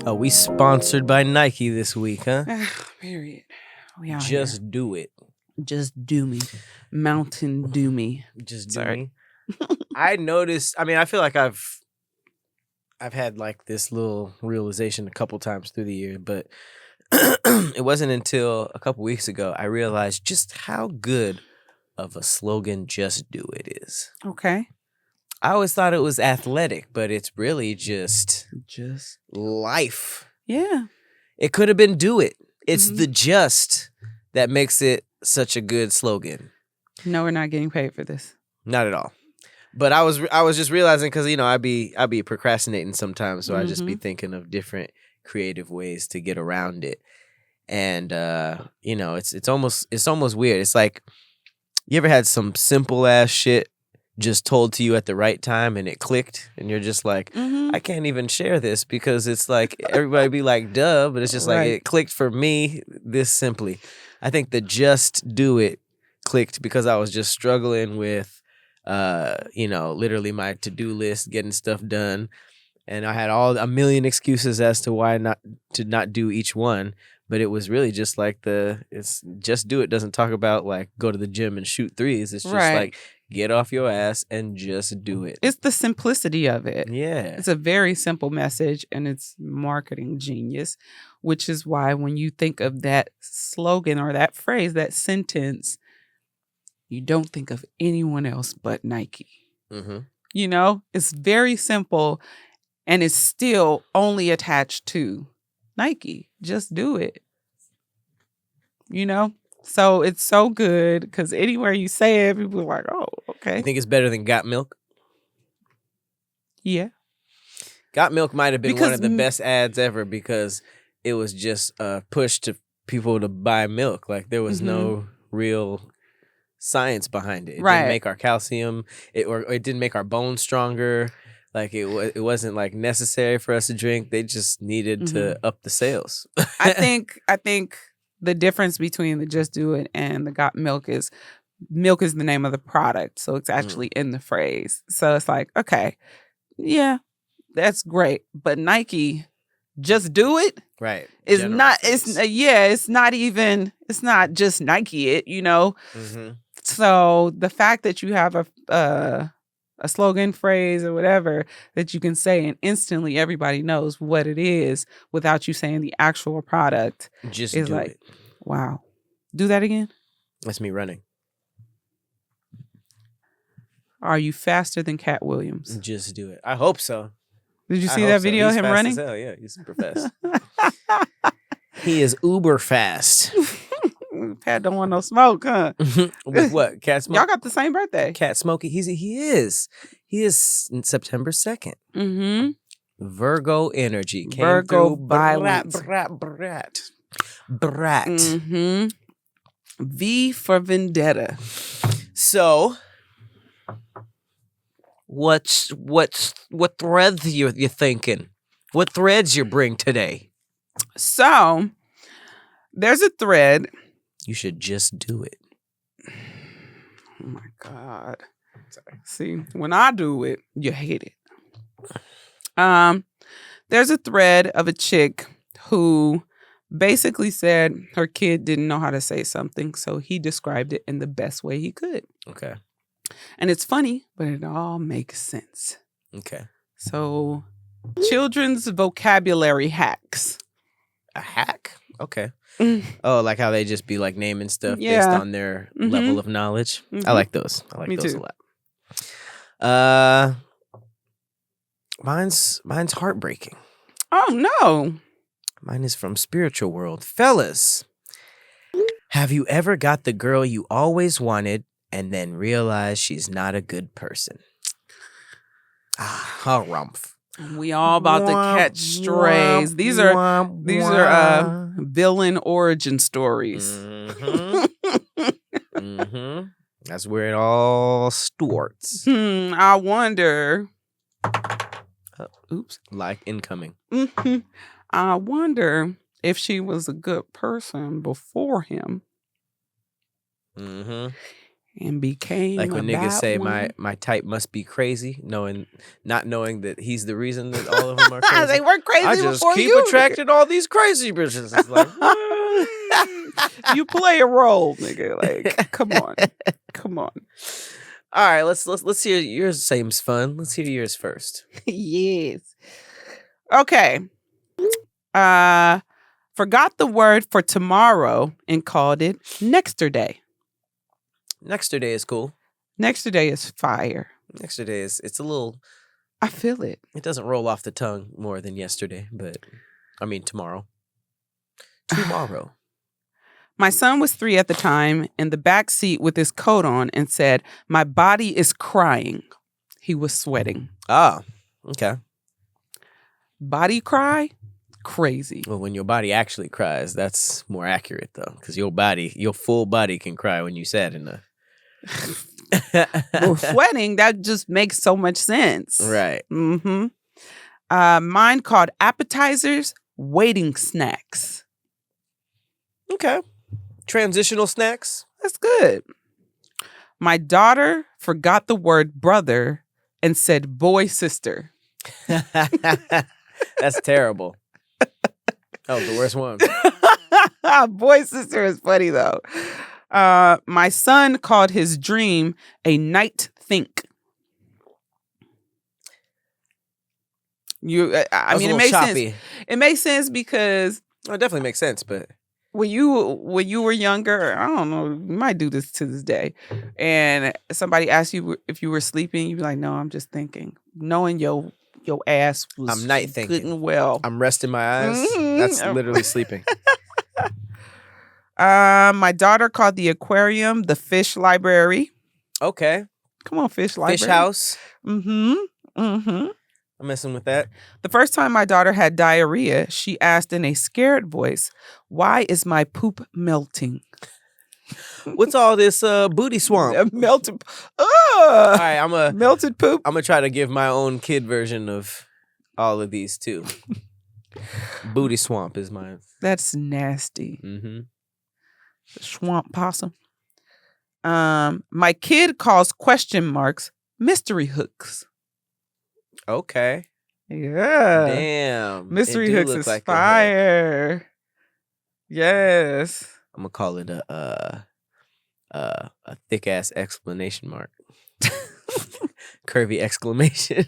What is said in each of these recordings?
Oh, we sponsored by Nike this week, huh? Period. We out Just here. do it. Just do me. Mountain Dew me. Just do Sorry. me. I noticed, I feel like I've had like this little realization a couple times through the year, but it wasn't until a couple weeks ago I realized just how good of a slogan "Just Do It" is. Okay. I always thought it was athletic, but it's really just life. Yeah. It could have been "Do It." It's Mhm. the just that makes it such a good slogan. No, we're not getting paid for this. Not at all. But I was just realizing because I'd be procrastinating sometimes, so I'd just be thinking of different creative ways to get around it, and it's almost weird. It's like you ever had some simple ass shit just told to you at the right time and it clicked, and you're just like, I can't even share this because it's like everybody be like, duh, but it's just like it clicked for me this simply. I think the "Just Do It" clicked because I was just struggling with literally my to-do list, getting stuff done, and I had a million excuses as to why not do each one, but it was really just like it's "Just Do It" doesn't talk about like go to the gym and shoot threes. It's just like get off your ass and just do it. It's the simplicity of it. Yeah. It's a very simple message, and it's marketing genius, which is why when you think of that slogan or that phrase, that sentence, you don't think of anyone else but Nike. Mm-hmm. It's very simple, and it's still only attached to Nike. Just do it. So it's so good because anywhere you say it, people are like, oh, okay. You think it's better than "Got Milk"? Yeah. "Got Milk" might have been one of the best ads ever because it was just a push to people to buy milk. Like there was no real science behind it. It didn't make our calcium, it didn't make our bones stronger. Like it wasn't like necessary for us to drink. They just needed to up the sales. I think the difference between the "Just Do It" and the "Got Milk" is milk is the name of the product, so it's actually in the phrase. So it's like, okay, yeah, that's great, but Nike, "Just Do It," right? Is not. It's not even. It's not just Nike it. So the fact that you have a slogan, phrase, or whatever that you can say and instantly everybody knows what it is without you saying the actual product Just is do like, it. wow. Do that again. That's me running. Are you faster than Cat Williams? Just do it. I hope so. Did you see that video of him running? As hell, yeah, he's super fast. He is uber fast. Pat don't want no smoke, huh? With what? Cat Smoke? Y'all got the same birthday. Cat Smokey. He is September 2nd. Mm-hmm. Virgo energy. Came Virgo through. violence. Brat. Mm-hmm. V for vendetta. So, what threads you thinking? What threads you bring today? So, there's a thread. You should just do it. Oh my God. Sorry. See, when I do it, you hate it. There's a thread of a chick who basically said her kid didn't know how to say something, so he described it in the best way he could. Okay. And it's funny, but it all makes sense. Okay. So, children's vocabulary hacks. A hack? Okay. Oh, like how they just be like naming stuff based on their level of knowledge. I like those. I like those too. a lot. Mine's heartbreaking. Oh no. Mine is from Spiritual World. Fellas, have you ever got the girl you always wanted and then realized she's not a good person? Harumph. We all about to catch strays. These are villain origin stories. That's where it all starts. I wonder. Oops. Like incoming. I wonder if she was a good person before him. And became like when niggas about say one. my type must be crazy, not knowing that he's the reason that all of them are crazy. They weren't crazy I just before keep you. attracting all these crazy bitches. It's like, You play a role, nigga. Like, come on. all right, let's hear yours. Seems fun. Let's hear yours first. Yes. Okay. Forgot the word for tomorrow and called it nexterday. Nexterday is cool. Nexterday is fire. Nexterday it's a little. I feel it. It doesn't roll off the tongue more than yesterday, but I mean tomorrow. Tomorrow. My son was 3 at the time in the back seat with his coat on and said, "My body is crying." He was sweating. Ah, okay. Body cry? Crazy. Well, when your body actually cries, that's more accurate though, because your full body can cry when you sad enough. Well, sweating, that just makes so much sense. Right. Mm-hmm. Mine called appetizers, waiting snacks. Okay. Transitional snacks. That's good. My daughter forgot the word brother and said boy sister. That's terrible. Oh, the worst one. Boy sister is funny though. My son called his dream a night think. I mean, it makes sense. It makes sense because it definitely makes sense. But when you were younger, I don't know, you might do this to this day, and somebody asked you if you were sleeping, you'd be like, "No, I'm just thinking," knowing your ass was I'm night thinking. good and well. I'm resting my eyes. Mm-hmm. That's literally sleeping. My daughter called the aquarium the fish library. Okay. Come on, fish library. Fish house. Mm-hmm. Mm-hmm. I'm messing with that. The first time my daughter had diarrhea, she asked in a scared voice, "Why is my poop melting?" What's all this booty swamp? Melted. All right, melted poop. I'm gonna try to give my own kid version of all of these too. Booty swamp is mine. That's nasty. Mm-hmm. Swamp possum. My kid calls question marks mystery hooks. Okay. Yeah. Damn. Mystery hooks is like fire. Yes. I'm gonna call it a thick ass exclamation mark. Curvy exclamation.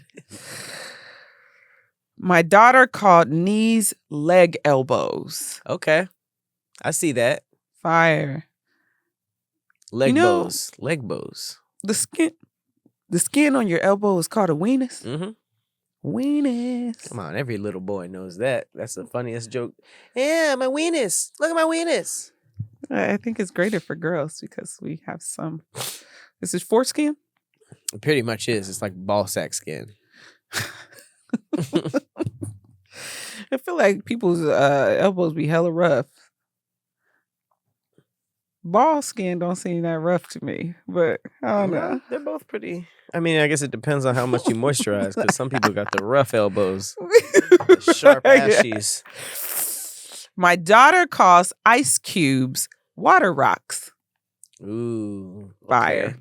My daughter called knees leg elbows. Okay. I see that. Fire. Leg bows. Leg bows. The skin on your elbow is called a weenus. Mm-hmm. Weenus. Come on, every little boy knows that. That's the funniest joke. Yeah, my weenus. Look at my weenus. I think it's greater for girls because we have some. Is it foreskin? It pretty much is. It's like ball sack skin. I feel like people's elbows be hella rough. Ball skin don't seem that rough to me, but I don't know. They're both pretty. I mean, I guess it depends on how much you moisturize, because some people got the rough elbows, the sharp ashies. My daughter calls ice cubes water rocks. Ooh, okay. Fire.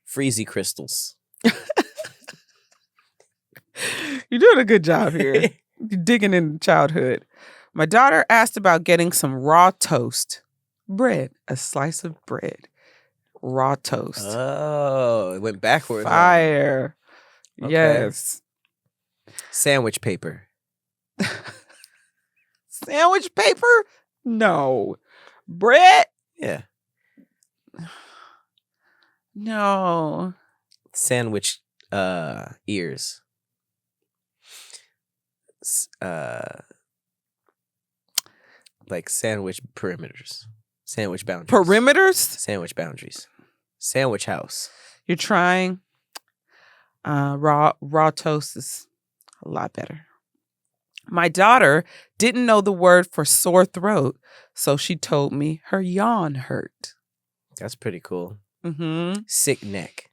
Freezy crystals. You're doing a good job here. You're digging in childhood. My daughter asked about getting some raw toast. Bread. A slice of bread. Raw toast. Oh, it went backwards. Fire. Okay. Yes. Sandwich paper. Sandwich paper? No. Bread? Yeah. No. Sandwich ears. Like sandwich perimeters. Sandwich boundaries. Perimeters? Sandwich boundaries. Sandwich house. You're trying. Raw toast is a lot better. My daughter didn't know the word for sore throat, so she told me her yawn hurt. That's pretty cool. Mm-hmm. Sick neck.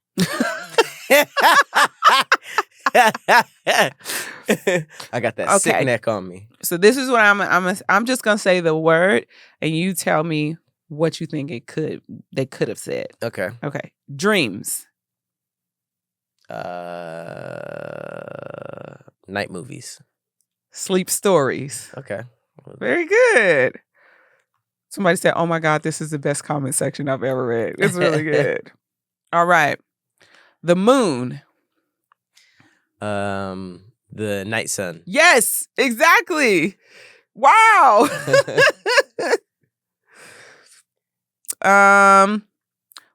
I got that sick neck on me. So this is what I'm just gonna say the word, and you tell me what you think they could have said. Okay. Okay. Dreams. Night movies. Sleep stories. Okay. Very good. Somebody said, "Oh my God, this is the best comment section I've ever read." It's really good. All right. The moon. The night sun. Yes, exactly. Wow.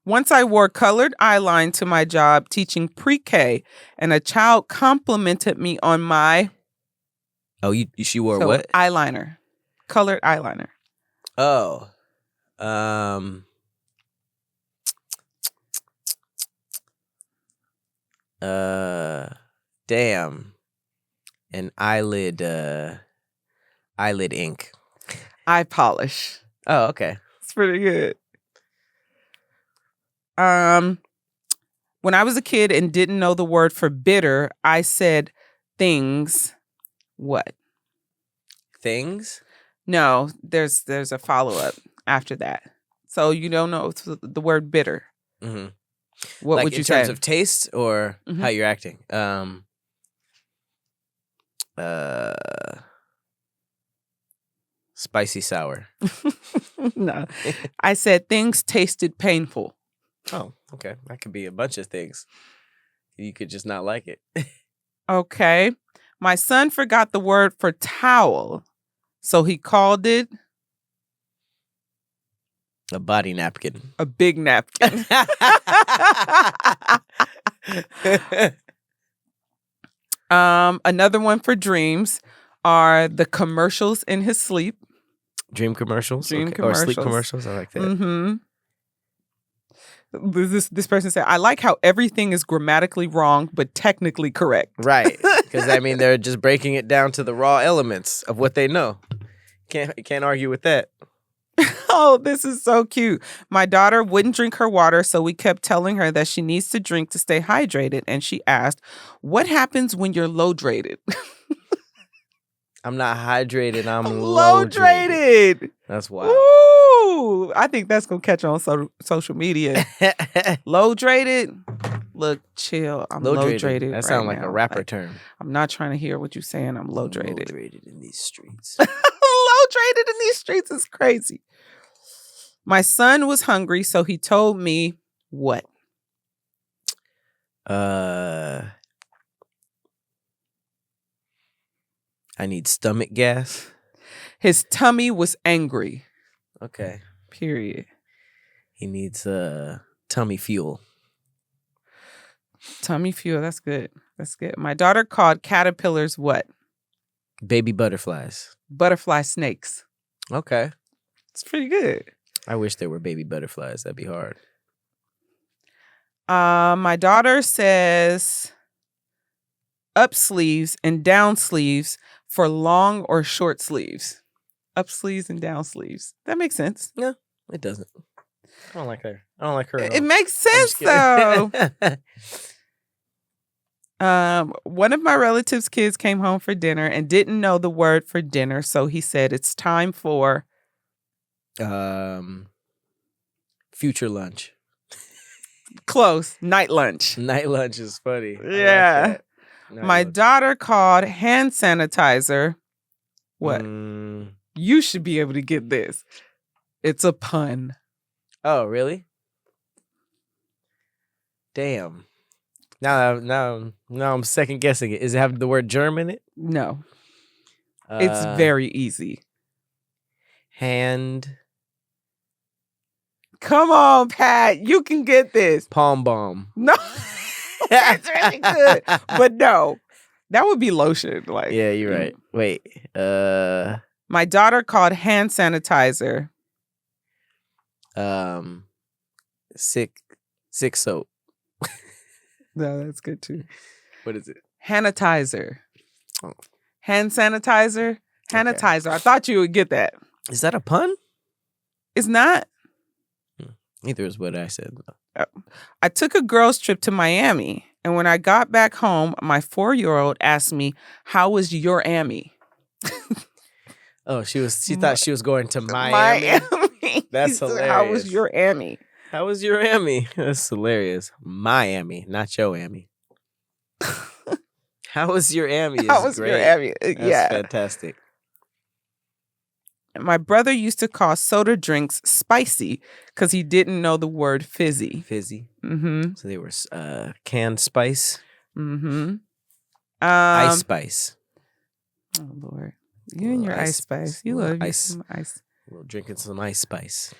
Once I wore colored eyeline to my job teaching pre-K, and a child complimented me on my... Oh, she wore what? Eyeliner. Colored eyeliner. Oh. Damn. An eyelid ink. Eye polish. Oh, okay. It's pretty good. When I was a kid and didn't know the word for bitter, I said things. What? Things? No, there's a follow-up after that. So you don't know the word bitter. Mm-hmm. What like would you say? In terms say? of taste or how you're acting? Spicy sour. No. I said things tasted painful. Oh, okay. That could be a bunch of things. You could just not like it. Okay. My son forgot the word for towel, so he called it a body napkin. A big napkin. Another one for dreams are the commercials in his sleep. Dream commercials? Commercials. Or sleep commercials. I like that. Mm-hmm. This person said, I like how everything is grammatically wrong, but technically correct. Right. Because, they're just breaking it down to the raw elements of what they know. Can't argue with that. Oh, this is so cute. My daughter wouldn't drink her water, so we kept telling her that she needs to drink to stay hydrated. And she asked, what happens when you're low-drated? I'm not hydrated. I'm low-drated. That's wild. Ooh, I think that's going to catch on social media. Low-drated? Look, chill. I'm low-drated. That sounds like a rapper term. I'm not trying to hear what you're saying. I'm low-drated. Low-drated in these streets. Low-drated in these streets is crazy. My son was hungry, so he told me what? I need stomach gas. His tummy was angry. Okay. Period. He needs tummy fuel. Tummy fuel. That's good. That's good. My daughter called caterpillars what? Baby butterflies. Butterfly snakes. Okay. It's pretty good. I wish there were baby butterflies. That'd be hard. My daughter says up sleeves and down sleeves for long or short sleeves. Up sleeves and down sleeves. That makes sense. No, it doesn't. I don't like her. I don't like her at all. It makes sense though. One of my relatives' kids came home for dinner and didn't know the word for dinner, so he said it's time for future lunch. Close. Night lunch. Night lunch is funny. Yeah. Like my daughter called hand sanitizer. What? You should be able to get this. It's a pun. Oh, really? Damn. Now I'm second guessing it. Is it have the word germ in it? No. It's very easy. Hand. Come on, Pat. You can get this. Palm balm. No. That's really good. But no. That would be lotion. Like, yeah, you're right. Wait. My daughter called hand sanitizer. Sick soap. No, that's good too. What is it? Sanitizer. Oh. Hand sanitizer. Sanitizer. Okay. I thought you would get that. Is that a pun? It's not. Neither is what I said. I took a girls' trip to Miami, and when I got back home, my 4-year-old asked me, "How was your Ammy?" Oh, she thought she was going to Miami. That's hilarious. How was your Emmy? How was your Emmy? That's hilarious. Miami, not your Emmy. How was your Emmy? How was your Emmy? That's fantastic. My brother used to call soda drinks spicy because he didn't know the word fizzy. Fizzy. Mm-hmm. So they were canned spice. Mm-hmm. Ice spice. Oh, Lord. You and your ice spice. You love ice. Some ice. We're drinking some ice spice.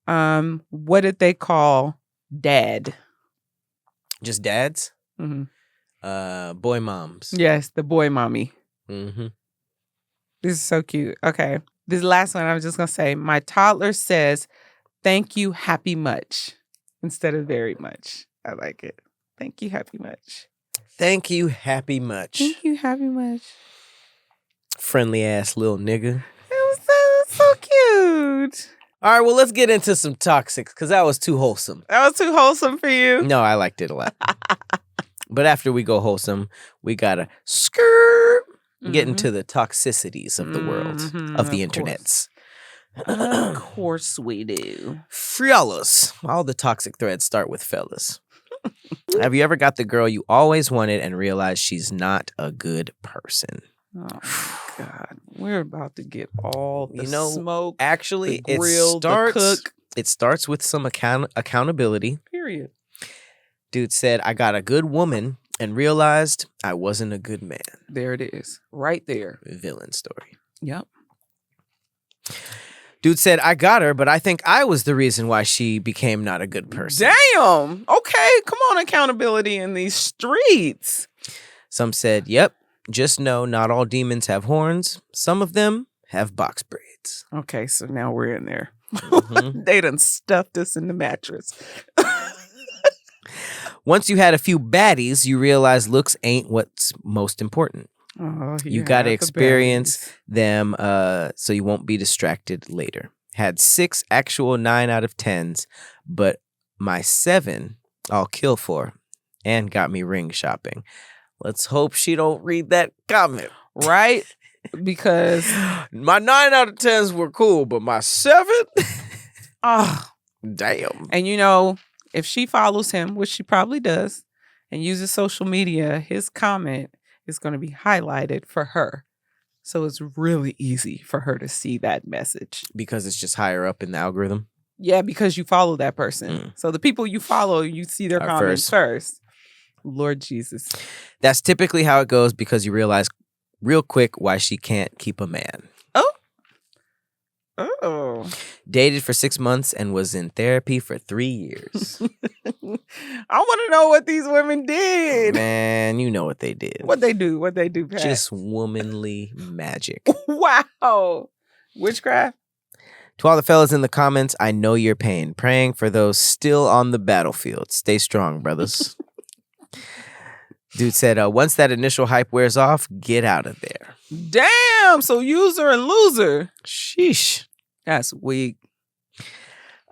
What did they call dad? Just dads? Mm-hmm. Boy moms. Yes, the boy mommy. Mm-hmm. This is so cute. Okay. This last one, I was just going to say, my toddler says, thank you, happy much, instead of very much. I like it. Thank you, happy much. Thank you, happy much. Thank you, happy much. Friendly ass little nigga. It was so cute. All right, well, let's get into some toxics because that was too wholesome. That was too wholesome for you? No, I liked it a lot. But after we go wholesome, we got to get into the toxicities of the world, of the internets. Of course we do. Fellas. All the toxic threads start with fellas. Have you ever got the girl you always wanted and realized she's not a good person? Oh, my God. We're about to get all the smoke, actually, the grill, the cook. It starts with some accountability. Period. Dude said, I got a good woman and realized I wasn't a good man. There it is. Right there. Villain story. Yep. Dude said, I got her, but I think I was the reason why she became not a good person. Damn. Okay. Come on, accountability in these streets. Some said, yep. Just know not all demons have horns. Some of them have box braids. Okay, so now we're in there. Mm-hmm. They done stuffed us in the mattress. Once you had a few baddies, you realize looks ain't what's most important. Oh, you got to experience them so you won't be distracted later. Had 6 actual 9 out of 10s, but my 7 I'll kill for and got me ring shopping. Let's hope she don't read that comment. Right? Because my 9 out of 10s were cool, but my 7? Oh, damn. And you know, if she follows him, which she probably does, and uses social media, his comment is going to be highlighted for her. So it's really easy for her to see that message. Because it's just higher up in the algorithm? Yeah, because you follow that person. So the people you follow, you see their comments first. Lord Jesus. That's typically how it goes because you realize real quick why she can't keep a man. Oh. Dated for 6 months and was in therapy for 3 years. I want to know what these women did. Man, you know what they did. What they do, Pat? Just womanly magic. Wow. Witchcraft? To all the fellas in the comments, I know your pain. Praying for those still on the battlefield. Stay strong, brothers. Dude said, once that initial hype wears off, get out of there. Damn, so user and loser. Sheesh. That's weak.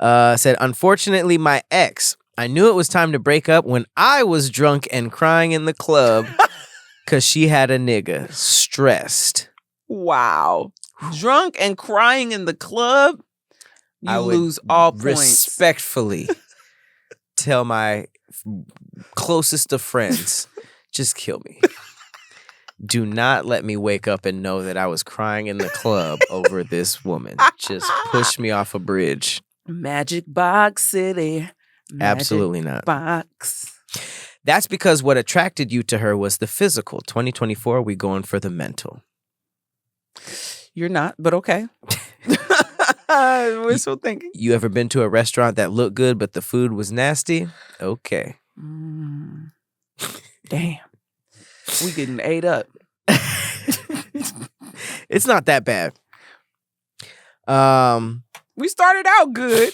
Said, unfortunately, my ex, I knew it was time to break up when I was drunk and crying in the club because she had a nigga. Stressed. Wow. Drunk and crying in the club? You lose all points. Respectfully tell my closest of friends, just kill me. Do not let me wake up and know that I was crying in the club over this woman. Just push me off a bridge. Magic Box City. Absolutely not. Box. That's because what attracted you to her was the physical. 2024, we going for the mental. You're not, but okay. We're still thinking. You ever been to a restaurant that looked good, but the food was nasty? Okay. Damn. We getting ate up. It's not that bad. We started out good.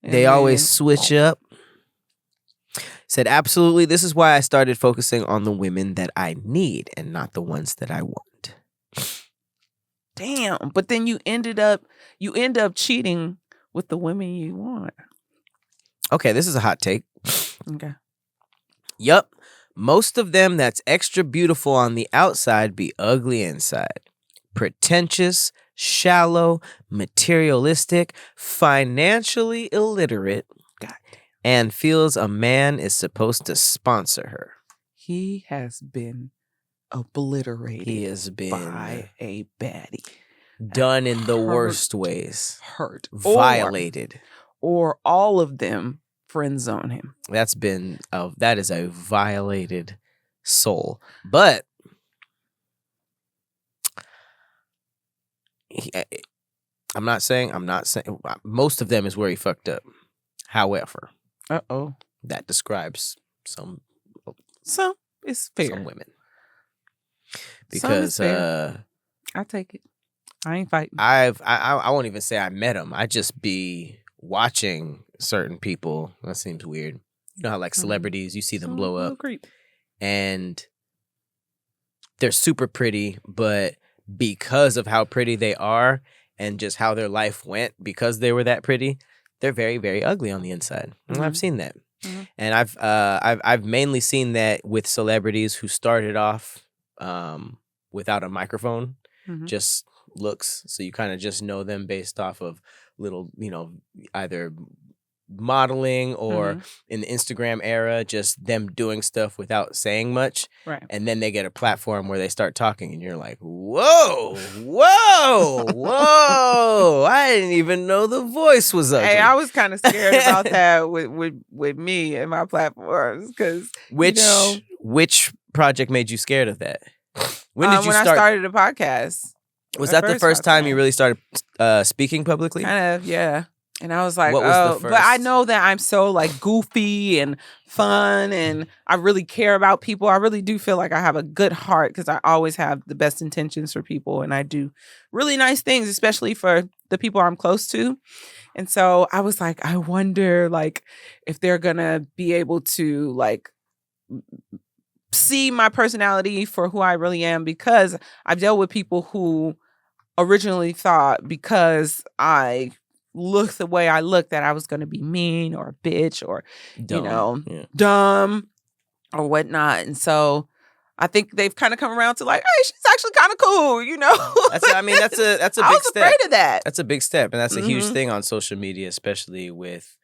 They always switch up. Said, absolutely. This is why I started focusing on the women that I need and not the ones that I want. Damn. But then you end up cheating with the women you want. Okay, this is a hot take. Okay. Yup. Most of them that's extra beautiful on the outside be ugly inside. Pretentious, shallow, materialistic, financially illiterate, and feels a man is supposed to sponsor her. He has been obliterated. He has been by a baddie. Done in the worst ways. Hurt. Violated. Or all of them friend zone him. That is a violated soul. But I'm not saying most of them is where he fucked up. However, that describes some it's fair. Some women. Because I take it. I ain't fighting. I won't even say I met him. I just be watching certain people. That seems weird. You know how like celebrities, you see them blow up. Creep. And they're super pretty, but because of how pretty they are and just how their life went, because they were that pretty, they're very, very ugly on the inside. And I've seen that. Mm-hmm. And I've mainly seen that with celebrities who started off without a microphone, just looks. So you kind of just know them based off of little, either modeling or in the Instagram era, just them doing stuff without saying much. Right. And then they get a platform where they start talking and you're like, whoa, I didn't even know the voice was ugly. Hey, I was kind of scared about that with me and my platforms because which project made you scared of that? When did you start? I started a podcast. Was that the first time you really started speaking publicly? Kind of, yeah. And I was like, but I know that I'm so like goofy and fun and I really care about people. I really do feel like I have a good heart because I always have the best intentions for people and I do really nice things, especially for the people I'm close to. And so I was like, I wonder like if they're going to be able to like see my personality for who I really am, because I've dealt with people who originally thought because I look the way I look that I was going to be mean or a bitch or, dumb or whatnot. And so I think they've kind of come around to like, hey, she's actually kind of cool, That's a big step. I was afraid of that. That's a big step. And that's a huge thing on social media, especially with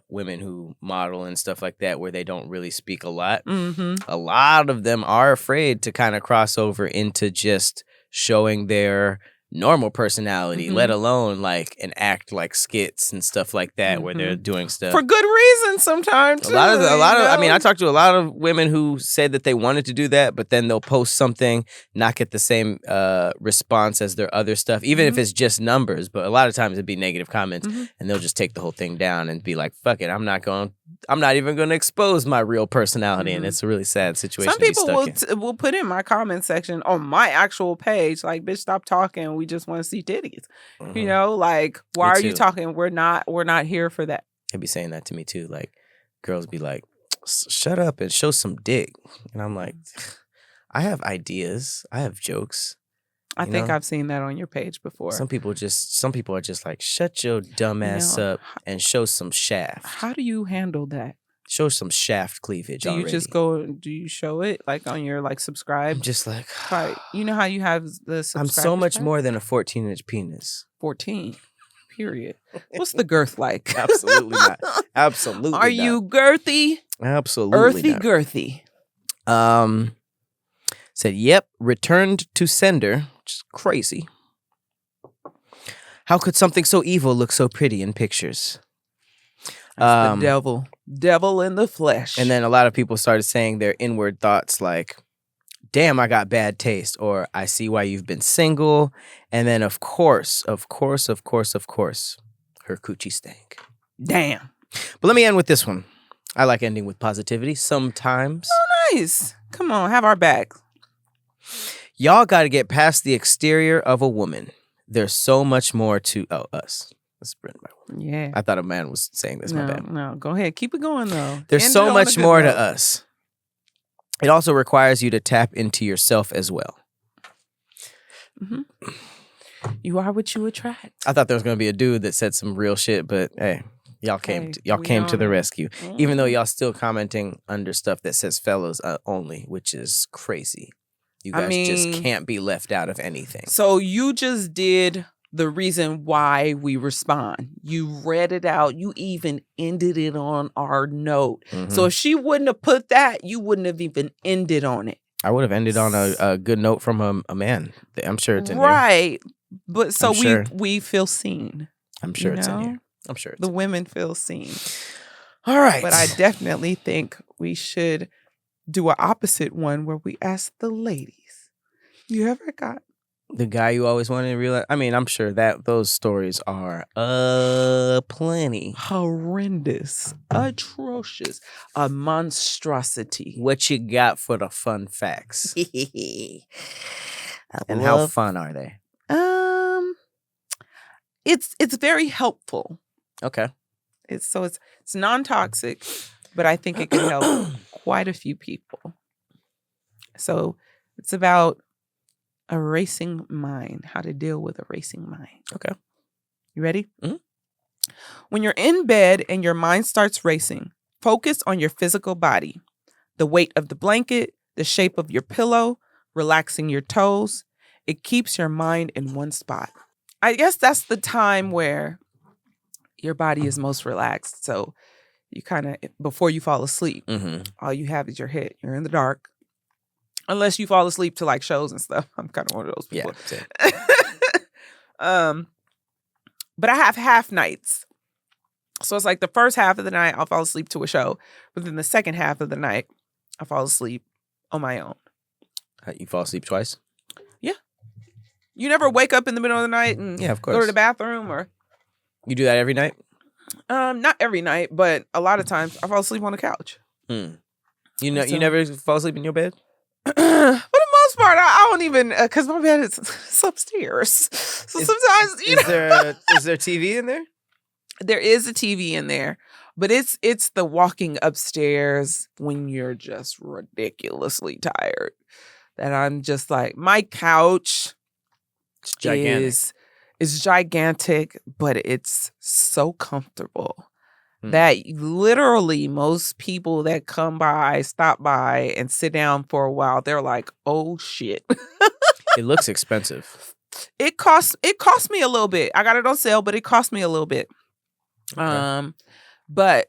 women who model and stuff like that, where they don't really speak a lot. A lot of them are afraid to kind of cross over into just showing their normal personality, let alone like and act like skits and stuff like that, where they're doing stuff for good reason sometimes. A lot of I mean, I talked to a lot of women who said that they wanted to do that, but then they'll post something, not get the same response as their other stuff, even if it's just numbers. But a lot of times it'd be negative comments, and they'll just take the whole thing down and be like, "Fuck it, I'm not even going to expose my real personality," and it's a really sad situation. Some people will put in my comment section on my actual page, like, "Bitch, stop talking. We just want to see titties." Like, why are you talking? We're not here for that. They'd be saying that to me too. Like, girls be like, "Shut up and show some dick," and I'm like, I have ideas. I have jokes. I think I've seen that on your page before. Some people are just like, shut your dumb ass up and show some shaft. How do you handle that? Show some shaft cleavage. Do you just go? Do you show it like on your like subscribe? I'm just like, you know how you have the subscribe. I'm so much more than a 14-inch penis. 14. Period. What's the girth like? Absolutely not. Absolutely. Are you girthy? Absolutely. Earthy not. girthy. Said, yep, returned to sender, which is crazy. How could something so evil look so pretty in pictures? That's the devil in the flesh. And then a lot of people started saying their inward thoughts like, damn, I got bad taste, or I see why you've been single. And then of course, her coochie stank. Damn. But let me end with this one. I like ending with positivity sometimes. Oh, nice. Come on, have our back. Y'all got to get past the exterior of a woman. There's so much more to us. Let's bring it back. Yeah. I thought a man was saying this. My bad. No, go ahead. Keep it going, though. There's so much more to us. It also requires you to tap into yourself as well. You are what you attract. I thought there was going to be a dude that said some real shit, but hey, y'all came to the rescue. Even though y'all still commenting under stuff that says fellas only, which is crazy. You guys just can't be left out of anything. So you just did the reason why we respond. You read it out. You even ended it on our note. Mm-hmm. So if she wouldn't have put that, you wouldn't have even ended on it. I would have ended on a good note from a man. I'm sure it's in right. here. But so we feel seen. I'm sure it's in here. I'm sure it's the women feel seen. All right. But I definitely think we should do an opposite one where we ask the ladies. You ever got the guy you always wanted to realize? I mean, I'm sure that those stories are plenty. Horrendous, atrocious, a monstrosity. What you got for the fun facts? And how fun are they? It's very helpful. Okay. It's non-toxic, but I think it can help quite a few people. So it's about a racing mind, how to deal with a racing mind. Okay. You ready? Mm-hmm. When you're in bed and your mind starts racing, focus on your physical body, the weight of the blanket, the shape of your pillow, relaxing your toes. It keeps your mind in one spot. I guess that's the time where your body is most relaxed. So you kind of, before you fall asleep, all you have is your head. You're in the dark. Unless you fall asleep to like shows and stuff. I'm kind of one of those people. Yeah. But I have half nights. So it's like the first half of the night, I'll fall asleep to a show. But then the second half of the night, I fall asleep on my own. You fall asleep twice? Yeah. You never wake up in the middle of the night and of course. go to the bathroom or... You do that every night? Not every night, but a lot of times I fall asleep on the couch. You never fall asleep in your bed? For the most part, I don't even, because my bed is upstairs. So sometimes, Is there TV in there? There is a TV in there, but it's the walking upstairs when you're just ridiculously tired that I'm just like, my couch is gigantic, but it's so comfortable. That literally most people that stop by and sit down for a while, they're like, oh shit. It looks expensive. It cost me a little bit. I got it on sale, but it cost me a little bit. Okay. But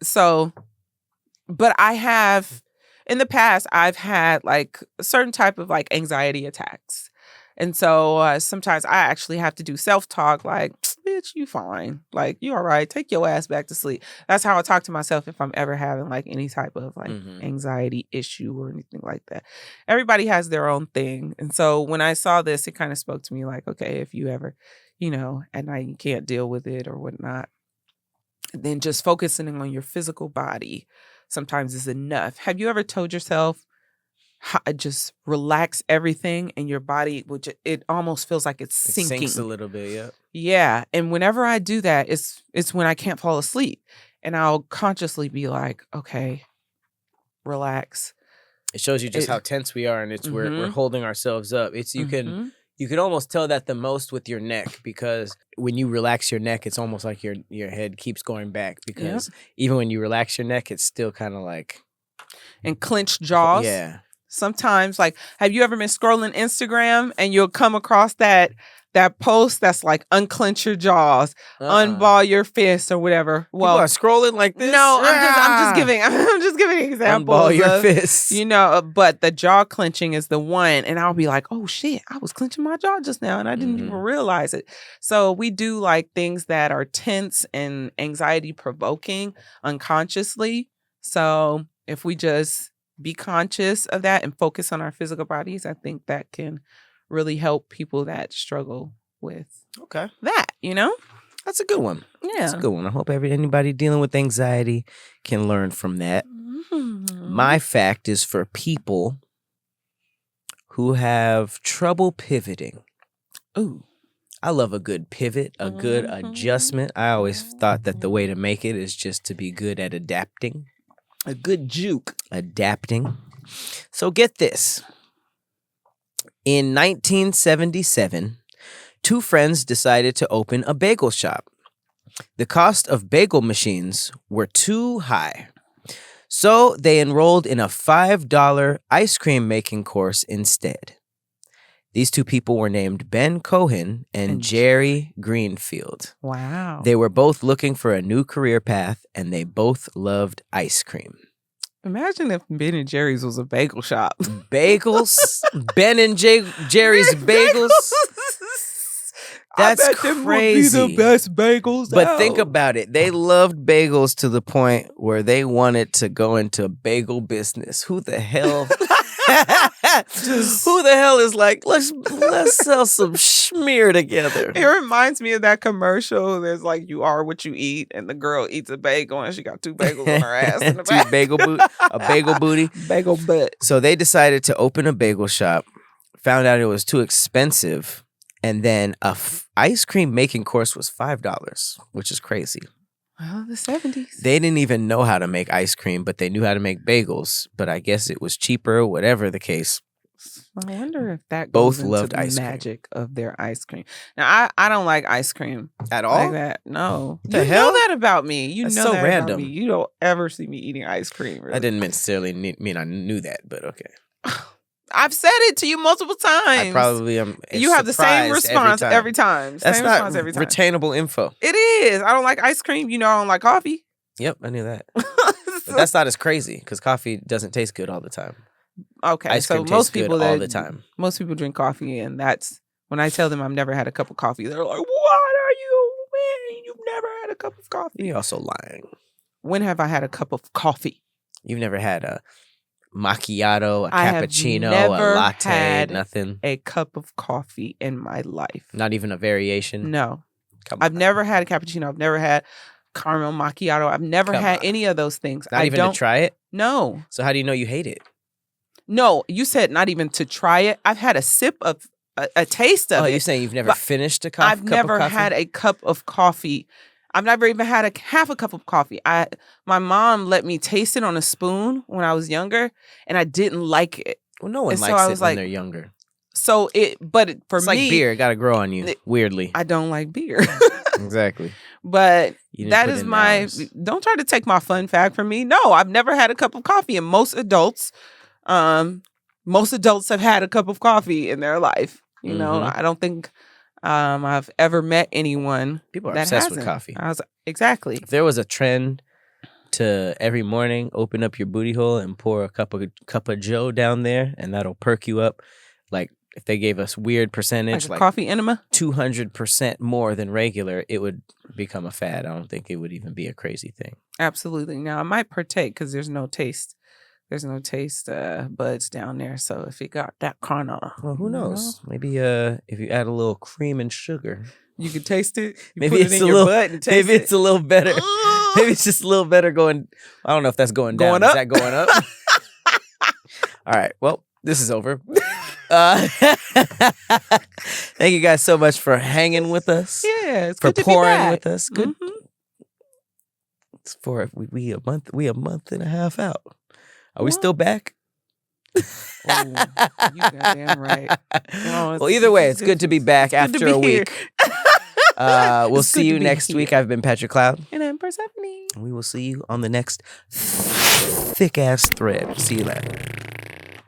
I have, in the past, I've had like a certain type of like anxiety attacks. And so sometimes I actually have to do self-talk like, bitch, you fine. Like, you all right. Take your ass back to sleep. That's how I talk to myself if I'm ever having like any type of like anxiety issue or anything like that. Everybody has their own thing. And so when I saw this, it kind of spoke to me like, okay, if you ever, at night you can't deal with it or whatnot, then just focusing on your physical body sometimes is enough. Have you ever told yourself, just relax everything and your body, which it almost feels like it's sinking. It sinks a little bit, yeah. Yeah. And whenever I do that, it's when I can't fall asleep. And I'll consciously be like, okay, relax. It shows you just how tense we are, and it's we're holding ourselves up. It's you can almost tell that the most with your neck, because when you relax your neck, it's almost like your head keeps going back, because even when you relax your neck, it's still kind of like, and clenched jaws. Yeah. Sometimes, like, have you ever been scrolling Instagram and you'll come across that post that's like, unclench your jaws, unball your fists or whatever? Well, people are scrolling like this. No, I'm just giving examples. Unball your fists. But the jaw clenching is the one, and I'll be like, oh shit, I was clenching my jaw just now and I didn't even realize it. So we do like things that are tense and anxiety provoking unconsciously. So if we just be conscious of that and focus on our physical bodies, I think that can really help people that struggle with that, That's a good one. Yeah. That's a good one. I hope anybody dealing with anxiety can learn from that. My fact is for people who have trouble pivoting. Ooh. I love a good pivot, a good adjustment. I always thought that the way to make it is just to be good at adapting. A good juke. Adapting. So get this. In 1977, two friends decided to open a bagel shop. The cost of bagel machines were too high. So they enrolled in a $5 ice cream making course instead. These two people were named Ben Cohen and Jerry Greenfield. Wow. They were both looking for a new career path, and they both loved ice cream. Imagine if Ben and Jerry's was a bagel shop. Bagels? Ben and Jerry's Bagels? That's I bet them crazy. would be the best bagels But out. think about it. They loved bagels to the point where they wanted to go into bagel business. Who the hell? Who the hell is like, let's sell some schmear together? It reminds me of that commercial. There's like, you are what you eat, and the girl eats a bagel, and she got 2 bagels on her ass in the back. A bagel booty. Bagel butt. So they decided to open a bagel shop, found out it was too expensive, and then ice cream making course was $5, which is crazy. Well, the 70s. They didn't even know how to make ice cream, but they knew how to make bagels. But I guess it was cheaper, whatever the case. I wonder if that Both goes into loved the ice cream. magic of their ice cream. Now, I don't like ice cream At all? like that. No. The You hell? know that about me. You That's know so that random. about me. You don't ever see me eating ice cream. Really. I didn't necessarily mean I knew that, but okay. I've said it to you multiple times. I probably am. You have the same response every time. That's Same not response every time. retainable info. It is. I don't like ice cream. You know I don't like coffee. Yep, I knew that. But that's not as crazy because coffee doesn't taste good all the time. Okay, Ice cream so most tastes good people all the time. Most people drink coffee, and that's when I tell them I've never had a cup of coffee. They're like, "What are you, man? You've never had a cup of coffee." You're also lying. When have I had a cup of coffee? You've never had a macchiato, a I have cappuccino, never a latte, had nothing. A cup of coffee in my life. Not even a variation. No, Come I've on. never had a cappuccino. I've never had caramel macchiato. I've never Come had on. any of those things. Not I even don't to try it. No. So how do you know you hate it? No, you said not even to try it. I've had a sip of a taste of it. Oh, you're saying you've never but finished a I've cup never of coffee? had a cup of coffee. I've never even had half a cup of coffee. My mom let me taste it on a spoon when I was younger, and I didn't like it. Well, no one And so likes I it was when like- they're younger. So for It's me, like beer. It got to grow on you, weirdly. I don't like beer. Exactly. But You didn't that put is in the my. hours. Don't try to take my fun fact from me. No, I've never had a cup of coffee, and most adults have had a cup of coffee in their life. You know, Mhm. I don't think I've ever met anyone People are that obsessed with hasn't. coffee. Exactly. If there was a trend to every morning open up your booty hole and pour a cup of Joe down there, and that'll perk you up. Like if they gave us weird percentage, Like a coffee enema. 200% more than regular, it would become a fad. I don't think it would even be a crazy thing. Absolutely. Now I might partake because there's no taste. There's no taste buds down there. So if it got that kind of, Well, who knows? Maybe if you add a little cream and sugar, you can taste it. You maybe put it's it a in your little. butt and taste Maybe it. it's a little better. Maybe it's just a little better going. I don't know if that's going down. Going up? Is that going up? All right. Well, this is over. Thank you guys so much for hanging with us. Yeah, it's For good to be pouring back. with us. Good. Mhm. It's for we a month. We a month and a half out. Are we What? still back? Oh, you goddamn right. No, Well, either way, it's good to be back good to after be a here. week. We'll It's see good you to be next week. here. I've been Patrick Cloud. And I'm Persephanie. We will see you on the next thick ass thread. See you later.